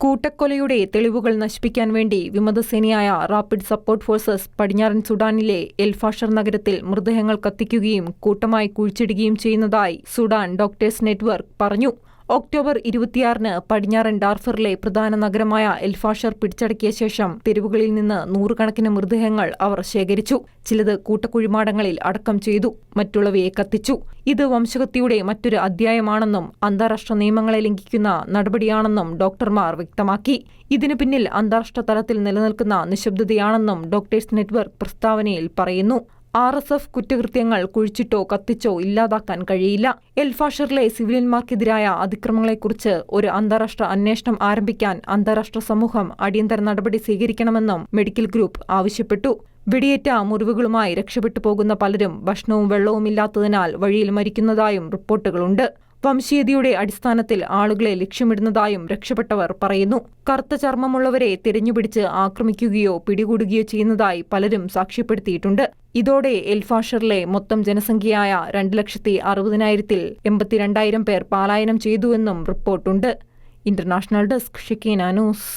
കൂട്ടക്കൊലയുടെ തെളിവുകൾ നശിപ്പിക്കാൻ വേണ്ടി വിമതസേനയായ റാപ്പിഡ് സപ്പോർട്ട് ഫോഴ്സസ് പടിഞ്ഞാറൻ സുഡാനിലെ എൽഫാഷർ നഗരത്തിൽ മൃതദേഹങ്ങൾ കത്തിക്കുകയും കൂട്ടമായി കുഴിച്ചിടുകയും ചെയ്യുന്നതായി സുഡാൻ ഡോക്ടേഴ്സ് നെറ്റ്വർക്ക് പറഞ്ഞു. ഒക്ടോബർ 26-ന് പടിഞ്ഞാറൻ ഡാർഫറിലെ പ്രധാന നഗരമായ എൽഫാഷർ പിടിച്ചടക്കിയ ശേഷം തെരുവുകളിൽ നിന്ന് നൂറുകണക്കിന് മൃതദേഹങ്ങൾ അവർ ശേഖരിച്ചു. ചിലത് കൂട്ടക്കുഴിമാടങ്ങളിൽ അടക്കം ചെയ്തു, മറ്റുള്ളവയെ കത്തിച്ചു. ഇത് വംശഹത്യയുടെ മറ്റൊരു അധ്യായമാണെന്നും അന്താരാഷ്ട്ര നിയമങ്ങളെ ലംഘിക്കുന്ന നടപടിയാണെന്നും ഡോക്ടർമാർ വ്യക്തമാക്കി. ഇതിനു പിന്നിൽ അന്താരാഷ്ട്ര തലത്തിൽ നിലനിൽക്കുന്ന നിശബ്ദതയാണെന്നും ഡോക്ടേഴ്സ് നെറ്റ്വർക്ക് പ്രസ്താവനയിൽ പറയുന്നു. RSF കുറ്റകൃത്യങ്ങൾ കുഴിച്ചിട്ടോ കത്തിച്ചോ ഇല്ലാതാക്കാൻ കഴിയില്ല. എൽഫാഷറിലെ സിവിലിയന്മാർക്കെതിരായ അതിക്രമങ്ങളെക്കുറിച്ച് ഒരു അന്താരാഷ്ട്ര അന്വേഷണം ആരംഭിക്കാൻ അന്താരാഷ്ട്ര സമൂഹം അടിയന്തര നടപടി സ്വീകരിക്കണമെന്നും മെഡിക്കൽ ഗ്രൂപ്പ് ആവശ്യപ്പെട്ടു. വെടിയേറ്റ മുറിവുകളുമായി രക്ഷപ്പെട്ടു പോകുന്ന പലരും ഭക്ഷണവും വെള്ളവുമില്ലാത്തതിനാൽ വഴിയിൽ മരിക്കുന്നതായും റിപ്പോർട്ടുകളുണ്ട്. വംശീയതയുടെ അടിസ്ഥാനത്തിൽ ആളുകളെ ലക്ഷ്യമിടുന്നതായും രക്ഷപ്പെട്ടവർ പറയുന്നു. കറുത്ത ചർമ്മമുള്ളവരെ തിരഞ്ഞുപിടിച്ച് ആക്രമിക്കുകയോ പിടികൂടുകയോ ചെയ്യുന്നതായി പലരും സാക്ഷ്യപ്പെടുത്തിയിട്ടുണ്ട്. ഇതോടെ എൽഫാഷറിലെ മൊത്തം ജനസംഖ്യയായ 2,60,000-ൽ 82,000 പേർ പലായനം ചെയ്തുവെന്നും റിപ്പോർട്ടുണ്ട്. International desk Shekinah news.